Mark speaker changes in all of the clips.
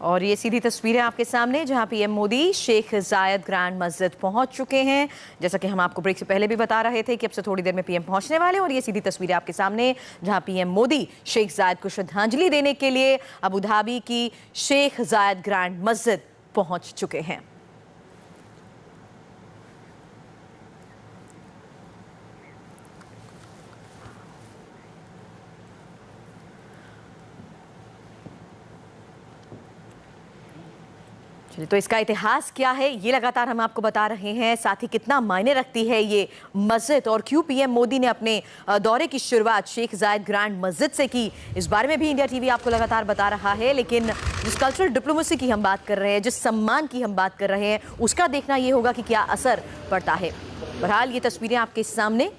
Speaker 1: और ये सीधी तस्वीरें आपके सामने जहां पीएम मोदी शेख जायद ग्रैंड मस्जिद पहुंच चुके हैं। जैसा कि हम आपको ब्रेक से पहले भी बता रहे थे कि अब से थोड़ी देर में पीएम पहुंचने वाले, और ये सीधी तस्वीरें आपके सामने जहां पीएम मोदी शेख जायद को श्रद्धांजलि देने के लिए अबू धाबी की शेख जायद ग्रैंड मस्जिद पहुंच चुके हैं। तो इसका इतिहास क्या है ये लगातार हम आपको बता रहे हैं, साथ ही कितना मायने रखती है ये मस्जिद और क्यों पीएम मोदी ने अपने दौरे की शुरुआत शेख जायद ग्रैंड मस्जिद से की, इस बारे में भी इंडिया टीवी आपको लगातार बता रहा है। लेकिन जिस कल्चरल डिप्लोमेसी की हम बात कर रहे हैं, जिस सम्मान की हम बात कर रहे हैं, उसका देखना ये होगा कि क्या असर पड़ता है। बहरहाल ये तस्वीरें आपके सामने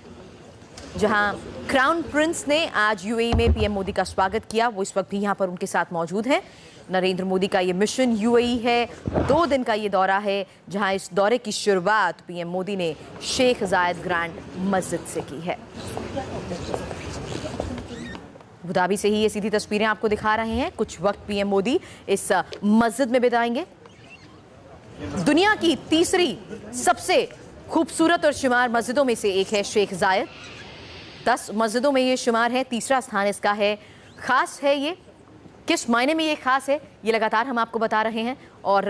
Speaker 1: जहां क्राउन प्रिंस ने आज यूएई में पीएम मोदी का स्वागत किया, वो इस वक्त भी यहां पर उनके साथ मौजूद हैं। नरेंद्र मोदी का ये मिशन यूएई है, 2 दिन का ये दौरा है, जहां इस दौरे की शुरुआत पीएम मोदी ने शेख जायद ग्रैंड मस्जिद से की है। अबू धाबी से ही ये सीधी तस्वीरें आपको दिखा रहे हैं। कुछ वक्त पीएम मोदी इस मस्जिद में बिताएंगे। दुनिया की तीसरी सबसे खूबसूरत और शुमार मस्जिदों में से एक है शेख जायद। 10 मस्जिदों में ये शुमार है, तीसरा स्थान इसका है। खास है ये, किस मायने में ये खास है ये लगातार हम आपको बता रहे हैं। और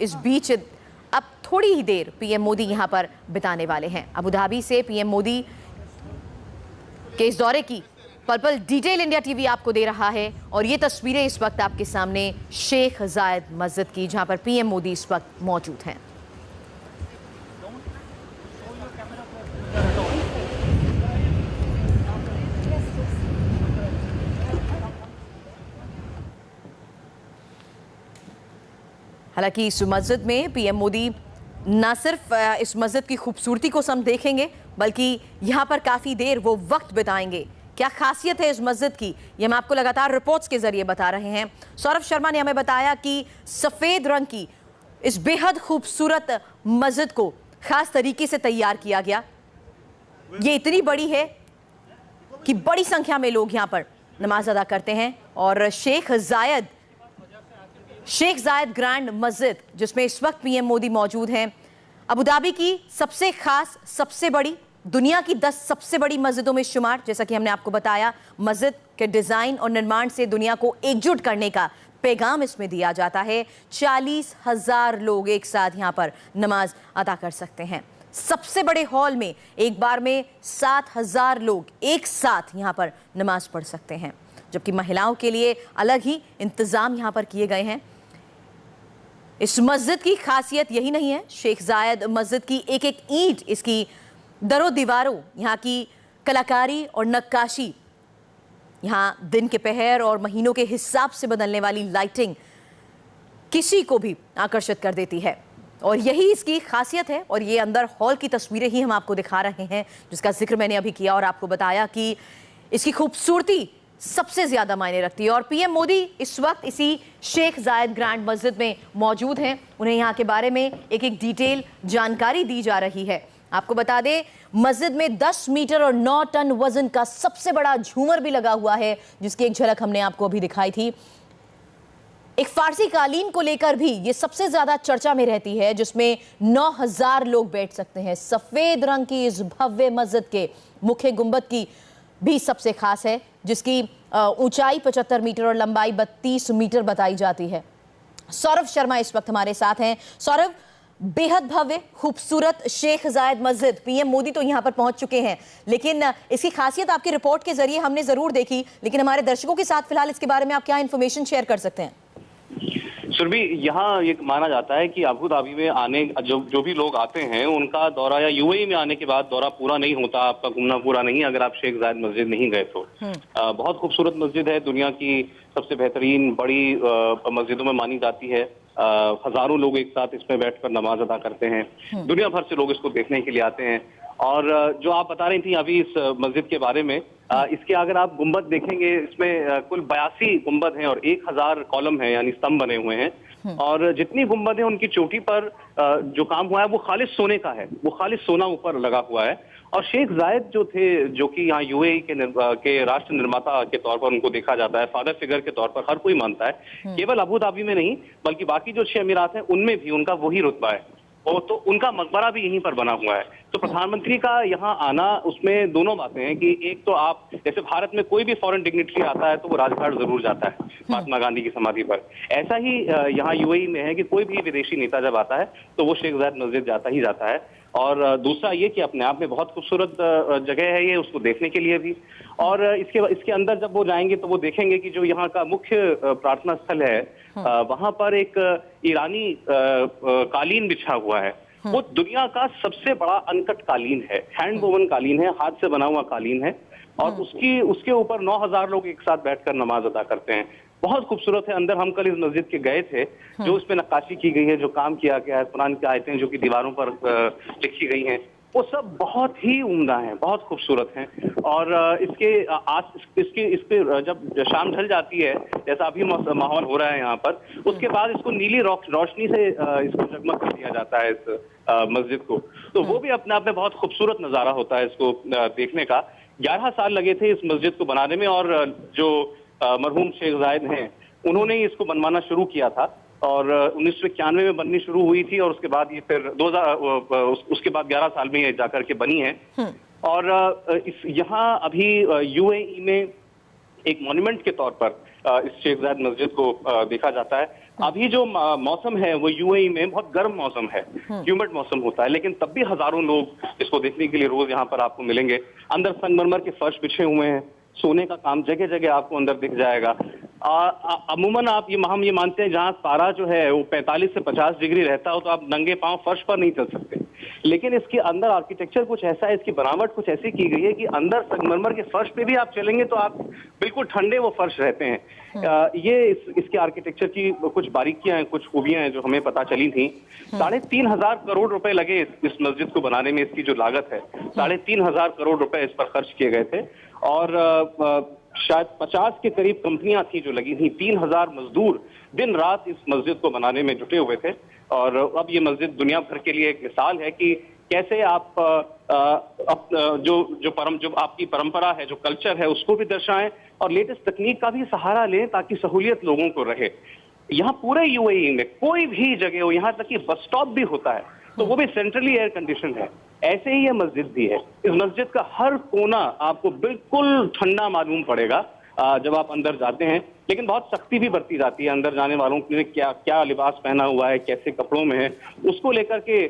Speaker 1: इस बीच अब थोड़ी ही देर पीएम मोदी यहां पर बिताने वाले हैं। अबू धाबी से पीएम मोदी के इस दौरे की पल पल डिटेल इंडिया टीवी आपको दे रहा है। और ये तस्वीरें इस वक्त आपके सामने शेख जायद मस्जिद की, जहां पर पीएम मोदी इस वक्त मौजूद हैं। हालांकि इस मस्जिद में पीएम मोदी न सिर्फ इस मस्जिद की खूबसूरती को हम देखेंगे, बल्कि यहाँ पर काफ़ी देर वो वक्त बिताएंगे। क्या खासियत है इस मस्जिद की, ये हम आपको लगातार रिपोर्ट्स के जरिए बता रहे हैं। सौरभ शर्मा ने हमें बताया कि सफ़ेद रंग की इस बेहद खूबसूरत मस्जिद को ख़ास तरीके से तैयार किया गया। ये इतनी बड़ी है कि बड़ी संख्या में लोग यहाँ पर नमाज अदा करते हैं। और शेख जायद ग्रैंड मस्जिद, जिसमें इस वक्त पीएम मोदी मौजूद हैं, अबू धाबी की सबसे खास, सबसे बड़ी, दुनिया की 10 सबसे बड़ी मस्जिदों में शुमार। जैसा कि हमने आपको बताया, मस्जिद के डिजाइन और निर्माण से दुनिया को एकजुट करने का पैगाम इसमें दिया जाता है। 40,000 लोग एक साथ यहां पर नमाज अदा कर सकते हैं। सबसे बड़े हॉल में एक बार में 7,000 लोग एक साथ यहां पर नमाज पढ़ सकते हैं, जबकि महिलाओं के लिए अलग ही इंतजाम यहां पर किए गए हैं। इस मस्जिद की खासियत यही नहीं है, शेख जायद मस्जिद की एक एक ईंट, इसकी दरों दीवारों, यहाँ की कलाकारी और नक्काशी, यहाँ दिन के पहर और महीनों के हिसाब से बदलने वाली लाइटिंग किसी को भी आकर्षित कर देती है। और यही इसकी खासियत है। और ये अंदर हॉल की तस्वीरें ही हम आपको दिखा रहे हैं, जिसका जिक्र मैंने अभी किया और आपको बताया कि इसकी खूबसूरती सबसे ज्यादा मायने रखती है। और पीएम मोदी इस वक्त इसी शेख जायद ग्रैंड मस्जिद में मौजूद हैं। उन्हें यहाँ के बारे में एक एक डिटेल जानकारी दी जा रही है। आपको बता दें, मस्जिद में 10 मीटर और 9 टन वजन का सबसे बड़ा झूमर भी लगा हुआ है, जिसकी एक झलक हमने आपको अभी दिखाई थी। एक फारसी कालीन को लेकर भी ये सबसे ज्यादा चर्चा में रहती है, जिसमें 9,000 लोग बैठ सकते हैं। सफेद रंग की इस भव्य मस्जिद के मुख्य गुंबद की भी सबसे खास है, जिसकी ऊंचाई 75 मीटर और लंबाई 32 मीटर बताई जाती है। सौरभ शर्मा इस वक्त हमारे साथ हैं। सौरभ, बेहद भव्य खूबसूरत शेख जायद मस्जिद, पीएम मोदी तो यहां पर पहुंच चुके हैं, लेकिन इसकी खासियत आपकी रिपोर्ट के जरिए हमने जरूर देखी, लेकिन हमारे दर्शकों के साथ फिलहाल इसके बारे में आप क्या इंफॉर्मेशन शेयर कर सकते हैं?
Speaker 2: सुरभि, यहाँ ये माना जाता है कि अबू धाबी में आने जो भी लोग आते हैं, उनका दौरा या यूएई में आने के बाद दौरा पूरा नहीं होता, आपका घूमना पूरा नहीं, अगर आप शेख जायद मस्जिद नहीं गए तो। बहुत खूबसूरत मस्जिद है, दुनिया की सबसे बेहतरीन बड़ी मस्जिदों में मानी जाती है। हजारों लोग एक साथ इसमें बैठकर नमाज अदा करते हैं। दुनिया भर से लोग इसको देखने के लिए आते हैं। और जो आप बता रही थी अभी इस मस्जिद के बारे में, इसके अगर आप गुंबद देखेंगे, इसमें कुल 82 गुंबद हैं और 1000 कॉलम है, यानी स्तंभ बने हुए हैं। और जितनी गुंबद है, उनकी चोटी पर जो काम हुआ है वो खालिस सोने का है, वो खालिस सोना ऊपर लगा हुआ है। और शेख जायद जो थे, जो कि यहाँ यूएई के राष्ट्र निर्माता के तौर पर उनको देखा जाता है, फादर फिगर के तौर पर हर कोई मानता है, केवल अबू धाबी में नहीं बल्कि बाकी जो 6 अमीरात हैं उनमें भी उनका वही रुतबा है। और तो उनका मकबरा भी यहीं पर बना हुआ है। तो प्रधानमंत्री का यहाँ आना, उसमें दोनों बातें हैं कि एक तो आप जैसे भारत में कोई भी फॉरेन डिग्निटरी आता है तो वो राजघाट जरूर जाता है महात्मा गांधी की समाधि पर, ऐसा ही यहाँ यूएई में है कि कोई भी विदेशी नेता जब आता है तो वो शेख जायद मस्जिद जाता ही जाता है। और दूसरा ये कि अपने आप में बहुत खूबसूरत जगह है ये, उसको देखने के लिए भी। और इसके अंदर जब वो जाएंगे तो वो देखेंगे कि जो यहाँ का मुख्य प्रार्थना स्थल है, वहां पर एक ईरानी कालीन बिछा हुआ है। वो दुनिया का सबसे बड़ा अनकट कालीन है, हैंड वोवन कालीन है, हाथ से बना हुआ कालीन है। और उसके ऊपर 9,000 लोग एक साथ बैठकर नमाज अदा करते हैं। बहुत खूबसूरत है। अंदर हम कल इस मस्जिद के गए थे, जो इसमें नक्काशी की गई है, जो काम किया गया है, कुरान की आयतें जो कि दीवारों पर लिखी गई हैं, वो सब बहुत ही उम्दा हैं, बहुत खूबसूरत हैं। और इस पे जब शाम ढल जाती है, जैसा अभी माहौल हो रहा है यहाँ पर, उसके बाद इसको नीली रोशनी से इसको जगमग कर दिया जाता है इस मस्जिद को। तो वो भी अपने आप में बहुत खूबसूरत नजारा होता है इसको देखने का। 11 साल लगे थे इस मस्जिद को बनाने में, और जो मरहूम शेख जायद हैं उन्होंने ही इसको बनवाना शुरू किया था। और 1991 में बननी शुरू हुई थी, और उसके बाद ये फिर 2000 उसके बाद 11 साल में ये जाकर के बनी है। और यहाँ अभी यूएई में एक मॉन्यूमेंट के तौर पर इस शेख जायद मस्जिद को देखा जाता है। अभी जो मौसम है वो यूएई में बहुत गर्म मौसम है, ह्यूमिड मौसम होता है, लेकिन तब भी हजारों लोग इसको देखने के लिए रोज यहाँ पर आपको मिलेंगे। अंदर संगमरमर के फर्श बिछे हुए हैं, सोने का काम जगह जगह आपको अंदर दिख जाएगा। अमूमन हम ये मानते हैं जहाँ पारा जो है वो 45 से 50 डिग्री रहता हो तो आप नंगे पांव फर्श पर नहीं चल सकते, लेकिन इसके अंदर आर्किटेक्चर कुछ ऐसा है, इसकी बनावट कुछ ऐसी की गई है कि अंदर संगमरमर के फर्श पे भी आप चलेंगे तो आप बिल्कुल ठंडे वो फर्श रहते हैं। ये इसके आर्किटेक्चर की कुछ बारीकियां हैं, कुछ खूबियां हैं जो हमें पता चली थी। 3,500 करोड़ रुपए लगे इस मस्जिद को बनाने में। इसकी जो लागत है 3,500 करोड़ रुपए इस पर खर्च किए गए थे, और शायद 50 के करीब कंपनियां थी जो लगी थी। 3,000 मजदूर दिन रात इस मस्जिद को बनाने में जुटे हुए थे। और अब ये मस्जिद दुनिया भर के लिए एक मिसाल है कि कैसे आप जो आपकी परंपरा है, जो कल्चर है, उसको भी दर्शाएं और लेटेस्ट तकनीक का भी सहारा लें ताकि सहूलियत लोगों को रहे। यहाँ पूरे यूएई में कोई भी जगह हो, यहाँ तक कि बस स्टॉप भी होता है तो वो भी सेंट्रली एयर कंडीशन है। ऐसे ही ये मस्जिद भी है। इस मस्जिद का हर कोना आपको बिल्कुल ठंडा मालूम पड़ेगा जब आप अंदर जाते हैं, लेकिन बहुत सख्ती भी बरती जाती है। अंदर जाने वालों ने क्या क्या लिबास पहना हुआ है, कैसे कपड़ों में है, उसको लेकर के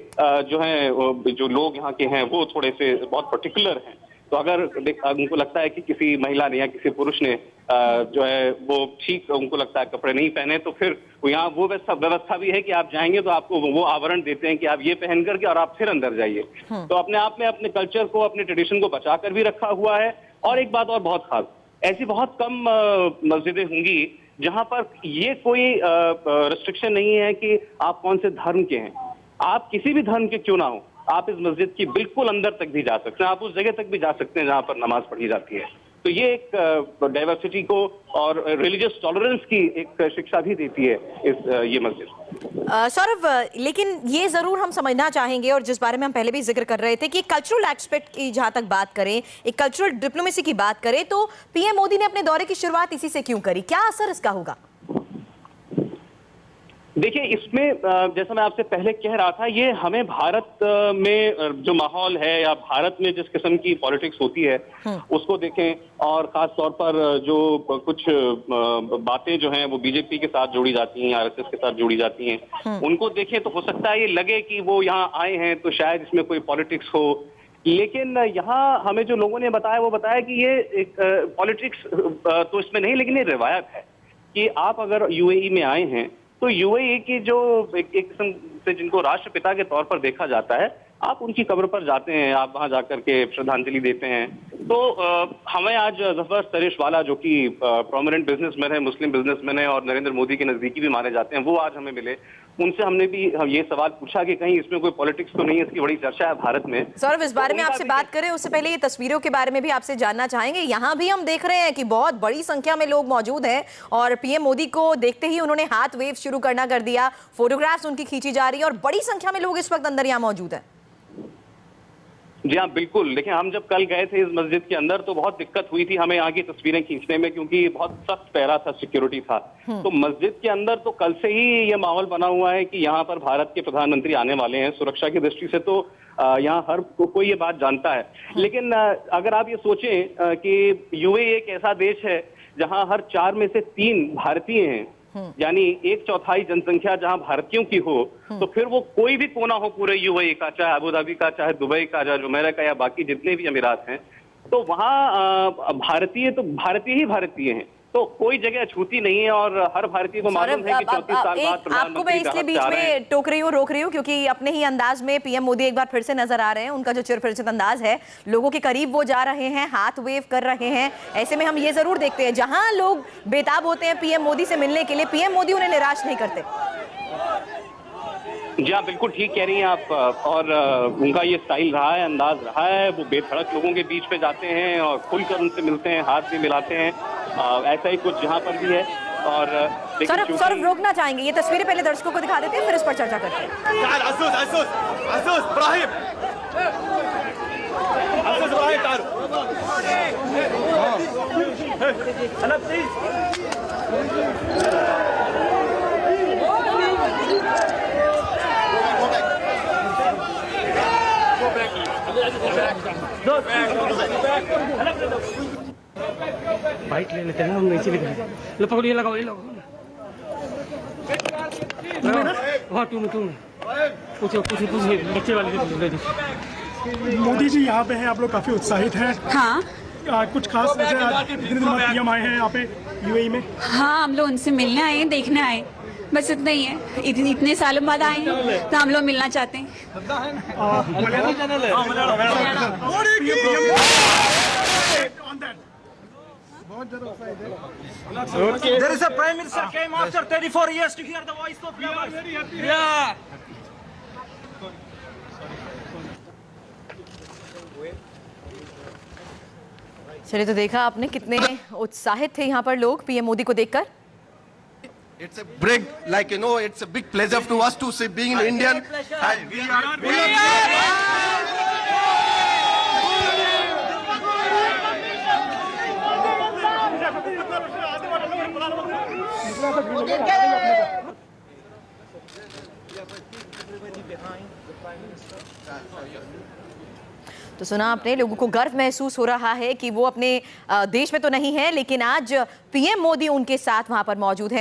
Speaker 2: जो लोग यहाँ के हैं वो थोड़े से बहुत पर्टिकुलर हैं। तो अगर उनको लगता है कि किसी महिला ने या किसी पुरुष ने जो है वो ठीक उनको लगता है कपड़े नहीं पहने, तो फिर यहाँ वो व्यवस्था भी है कि आप जाएंगे तो आपको वो आवरण देते हैं कि आप ये पहन करके और आप फिर अंदर जाइए। तो अपने आप में अपने कल्चर को, अपने ट्रेडिशन को बचा कर भी रखा हुआ है। और एक बात और बहुत खास, ऐसी बहुत कम मस्जिदें होंगी जहां पर ये कोई रिस्ट्रिक्शन नहीं है कि आप कौन से धर्म के हैं। आप किसी भी धर्म के क्यों ना हो, आप इस मस्जिद की बिल्कुल अंदर तक भी जा सकते हैं, आप उस जगह तक भी जा सकते हैं जहां पर नमाज पढ़ी जाती है। तो ये एक डाइवर्सिटी को और रिलीजियस टॉलरेंस की एक शिक्षा भी देती है ये मस्जिद।
Speaker 1: सौरभ, लेकिन ये जरूर हम समझना चाहेंगे, और जिस बारे में हम पहले भी जिक्र कर रहे थे कि कल्चरल एस्पेक्ट की जहां तक बात करें, एक कल्चरल डिप्लोमेसी की बात करें, तो पीएम मोदी ने अपने दौरे की शुरुआत इसी से क्यों करी? क्या असर इसका होगा?
Speaker 2: देखिए, इसमें जैसा मैं आपसे पहले कह रहा था, ये हमें भारत में जो माहौल है या भारत में जिस किस्म की पॉलिटिक्स होती है उसको देखें, और खास तौर पर जो कुछ बातें जो हैं वो बीजेपी के साथ जोड़ी जाती हैं, आरएसएस के साथ जोड़ी जाती हैं, उनको देखें तो हो सकता है ये लगे कि वो यहाँ आए हैं तो शायद इसमें कोई पॉलिटिक्स हो। लेकिन यहाँ हमें जो लोगों ने बताया वो बताया कि ये एक पॉलिटिक्स तो इसमें नहीं, लेकिन ये रिवायत है कि आप अगर यूएई में आए हैं तो यूएई की जो एक किस्म से जिनको राष्ट्रपिता के तौर पर देखा जाता है, आप उनकी कब्र पर जाते हैं, आप वहां जाकर के श्रद्धांजलि देते हैं। तो हमें आज जफर तरेशवाला जो कि प्रोमिनेंट बिजनेसमैन है, मुस्लिम बिजनेसमैन है और नरेंद्र मोदी के नजदीकी भी माने जाते हैं, वो आज हमें मिले। उनसे हमने भी ये सवाल पूछा कि कहीं इसमें कोई पॉलिटिक्स तो नहीं है, इसकी बड़ी चर्चा है भारत में।
Speaker 1: सौरभ, इस बारे में आपसे बात करें उससे पहले ये तस्वीरों के बारे में भी आपसे जानना चाहेंगे। यहाँ भी हम देख रहे हैं कि बहुत बड़ी संख्या में लोग मौजूद हैं, और पीएम मोदी को देखते ही उन्होंने हाथ वेव शुरू करना कर दिया, फोटोग्राफ्स उनकी खींची जा रही है, और बड़ी संख्या में लोग इस वक्त अंदर यहाँ मौजूद है।
Speaker 2: जी हाँ, बिल्कुल। देखिए, हम जब कल गए थे इस मस्जिद के अंदर तो बहुत दिक्कत हुई थी हमें यहाँ की तस्वीरें खींचने में, क्योंकि बहुत सख्त पहरा था, सिक्योरिटी था। तो मस्जिद के अंदर तो कल से ही ये माहौल बना हुआ है कि यहाँ पर भारत के प्रधानमंत्री आने वाले हैं। सुरक्षा की दृष्टि से तो यहाँ हर कोई ये बात जानता है। लेकिन अगर आप ये सोचें कि यूएई एक ऐसा देश है जहाँ हर 4 में से 3 भारतीय हैं, यानी 1/4 जनसंख्या जहां भारतीयों की हो, तो फिर वो कोई भी कोना हो पूरे यूएई का, चाहे अबू धाबी का, चाहे दुबई का, चाहे जुमेरा का, या बाकी जितने भी अमीरात हैं, तो वहां भारतीय तो भारतीय ही भारतीय हैं। तो कोई जगह अछूती नहीं है और हर भारतीय को मालूम है कि 34 साल बाद
Speaker 1: आपको मैं इसलिए बीच में रोक रही हूँ क्योंकि अपने ही अंदाज में पीएम मोदी एक बार फिर से नजर आ रहे हैं। उनका जो चिरपरिचित अंदाज है, लोगों के करीब वो जा रहे हैं, हाथ वेव कर रहे हैं। ऐसे में हम ये जरूर देखते हैं, जहां लोग बेताब होते हैं पीएम मोदी से मिलने के लिए, पीएम मोदी उन्हें निराश नहीं करते।
Speaker 2: जी हाँ, बिल्कुल ठीक कह रही हैं आप। और उनका ये स्टाइल रहा है, अंदाज रहा है। वो बेधड़क लोगों के बीच पे जाते हैं और खुलकर उनसे मिलते हैं, हाथ भी मिलाते हैं। ऐसा ही कुछ जहाँ पर भी है। और
Speaker 1: सौरभ रोकना चाहेंगे, ये तस्वीरें पहले दर्शकों को दिखा देते हैं, फिर इस पर चर्चा करते हैं।
Speaker 3: बाइक ले लेते हैं हम, नीचे लो पकड़ो, ये लगाओ, ये लगाओ। हाँ तुम पूछो बच्चे वाले
Speaker 4: मोदी जी यहाँ पे हैं, आप लोग काफी उत्साहित हैं।
Speaker 5: हाँ,
Speaker 4: कुछ खास जैसे आज पीएम आए हैं यहाँ पे यूएई में।
Speaker 5: हाँ, हम लोग उनसे मिलने आए हैं, देखने आए, बस इतना ही है। इतने सालों बाद आए हैं तो हम लोग मिलना चाहते हैं।
Speaker 3: There is a prime minister came after 34 years to hear the voice of lovers. Yeah.
Speaker 1: चलिए, तो देखा आपने कितने उत्साहित थे यहाँ पर लोग पीएम मोदी को देखकर।
Speaker 6: It's a big, like, you know, it's a big pleasure to us to see being an Indian. And we are
Speaker 1: तो सुना आपने, लोगों को गर्व महसूस हो रहा है कि वो अपने देश में तो नहीं है, लेकिन आज पीएम मोदी उनके साथ वहां पर मौजूद हैं।